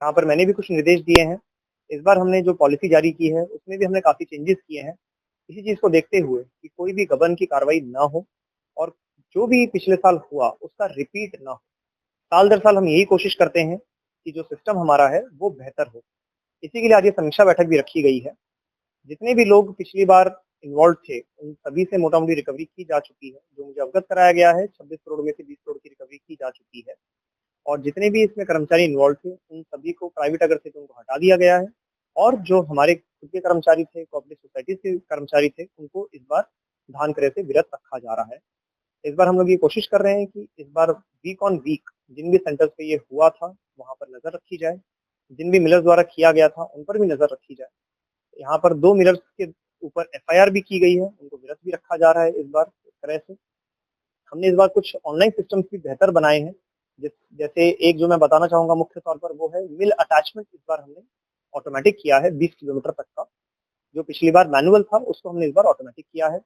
यहाँ पर मैंने भी कुछ निर्देश दिए हैं। इस बार हमने जो पॉलिसी जारी की है, उसमें भी हमने काफ़ी चेंजेस किए हैं। इसी चीज़ को देखते हुए कि कोई भी गबन की कार्रवाई ना हो और जो भी पिछले साल हुआ, उसका रिपीट ना हो। साल दर साल हम यही कोशिश करते हैं कि जो सिस्टम हमारा है, वो बेहतर हो। इसी के लिए आज ये समीक्षा बैठक भी रखी गई है। जितने भी लोग पिछली बार इन्वॉल्व थे, उन सभी से मोटा-मोटी रिकवरी की जा चुकी है। जो मुझे अवगत कराया गया है, 26 करोड़ में से 20 करोड़ की रिकवरी की जा चुकी है। और जितने भी इसमें कर्मचारी इन्वॉल्व थे, उन सभी को प्राइवेट अगर थे तो उनको हटा दिया गया है और जो हमारे खुद के कर्मचारी थे, कोऑपरेटिव सोसाइटीज़ के कर्मचारी थे, उनको इस बार धान क्रय से विरत रखा जा रहा है। इस बार हम लोग ये कोशिश कर रहे हैं कि इस बार वीक ऑन वीक जिन भी सेंटर्स पे ये हुआ था, वहाँ पर नज़र रखी जाए। जिन भी मिलर्स द्वारा किया गया था, उन पर भी नज़र रखी जाए। यहाँ पर 2 मिलर्स के ऊपर एफआईआर भी की गई है, उनको विरत भी रखा जा रहा है इस बार क्रय से। हमने इस बार कुछ ऑनलाइन सिस्टम्स भी बेहतर बनाए हैं। जैसे एक जो मैं बताना चाहूँगा मुख्य तौर पर वो है मिल अटैचमेंट इस बार हमने ऑटोमेटिक किया है 20 किलोमीटर तक का। जो पिछली बार मैनुअल था उसको हमने इस बार ऑटोमेटिक किया है।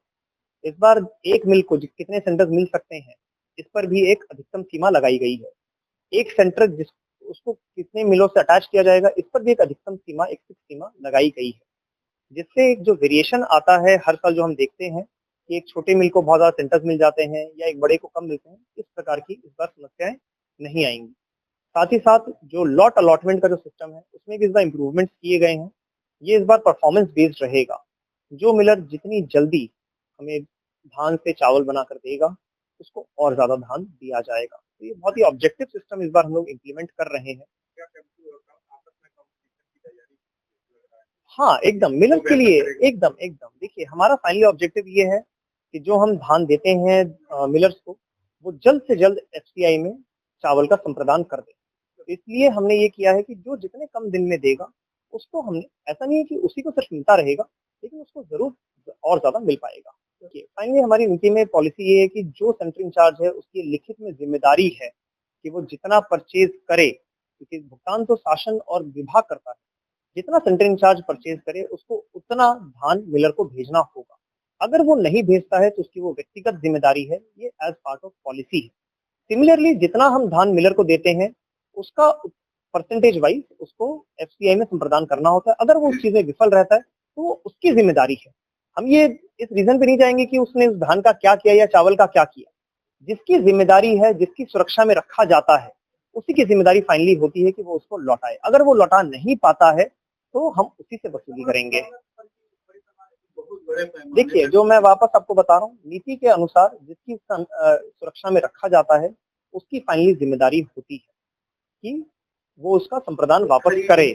इस बार एक मिल को कितने सेंटर्स मिल सकते हैं, इस पर भी एक अधिकतम सीमा लगाई गई है। एक सेंटर जिस उसको कितने मिलों से अटैच किया जाएगा, इस पर भी एक अधिकतम सीमा, एक फिक्स सीमा लगाई गई है। जिससे एक जो वेरिएशन आता है हर साल जो हम देखते हैं कि एक छोटे मिल को बहुत ज़्यादा सेंटर्स मिल जाते हैं या एक बड़े को कम मिलते हैं, इस प्रकार की इस बार समस्याएं नहीं आएंगी। साथ ही साथ जो लॉट अलॉटमेंट का जो सिस्टम है, उसमें भी इस बार इम्प्रूवमेंट्स किए गए हैं। ये इस बार परफॉर्मेंस बेस्ड रहेगा। जो मिलर जितनी जल्दी हमें धान से चावल बनाकर देगा, उसको और ज़्यादा धान दिया जाएगा। तो ये बहुत ही ऑब्जेक्टिव सिस्टम इस बार हम लोग इम्प्लीमेंट कर रहे हैं। हाँ, एकदम मिलर के लिए एकदम। देखिए, हमारा फाइनली ऑब्जेक्टिव ये है कि जो हम धान देते हैं मिलर्स को, वो जल्द से जल्द एफसीआई में चावल का संप्रदान कर दें। तो इसलिए हमने ये किया है कि जो जितने कम दिन में देगा, उसको हमने ऐसा नहीं है कि उसी को सिर्फ मिलता रहेगा, लेकिन उसको ज़रूर और ज़्यादा मिल पाएगा। देखिए, फाइनली हमारी नीति में पॉलिसी ये है कि जो सेंटर इंचार्ज है, उसकी लिखित में ज़िम्मेदारी है कि वो जितना परचेज़ करे, क्योंकि भुगतान तो शासन और विभाग करता है। जितना सेंटर इंचार्ज परचेज करे उसको उतना धान मिलर को भेजना होगा। अगर वो नहीं भेजता है तो उसकी वो व्यक्तिगत जिम्मेदारी है, ये एज पार्ट ऑफ पॉलिसी है। सिमिलरली जितना हम धान मिलर को देते हैं उसका परसेंटेज वाइज उसको एफसीआई में संप्रदान करना होता है। अगर वो उस चीज में विफल रहता है तो वो उसकी जिम्मेदारी है। हम ये इस रीजन पे नहीं जाएंगे कि उसने उस धान का क्या किया या चावल का क्या किया। जिसकी जिम्मेदारी है, जिसकी सुरक्षा में रखा जाता है, उसी की जिम्मेदारी फाइनली होती है कि वो उसको लौटाए। अगर वो लौटा नहीं पाता है तो हम उसी से वसूली करेंगे। देखिए, जो मैं वापस आपको बता रहा हूँ, नीति के अनुसार जिसकी सुरक्षा में रखा जाता है, उसकी फाइनली जिम्मेदारी होती है कि वो उसका संप्रदान वापस करे।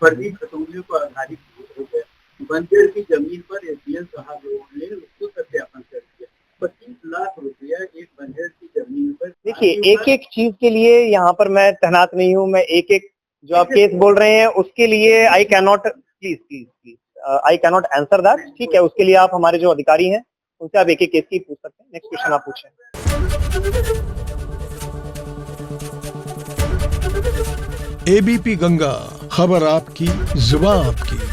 फर्जी खतौनियों पर आधारित हो गया। बंजर की जमीन पर एसडीएम साहब लोगों ने उसको सत्यापन कर दिया। 25 लाख रुपया एक बंजर की जमीन पर। देखिए, एक-एक चीज के लिए यहाँ पर मैं तैनात नहीं हूँ। मैं एक-एक जो आप केस बोल रहे हैं उसके लिए I can not please I can not answer that. ठीक है, उसके लिए आप हमारे जो अधिकारी हैं उनसे आप एक-एक केस की पूछ सकते हैं। नेक्स्ट क्वेश्चन आप पूछें। एबीपी गंगा, खबर आपकी, जुबान आपकी।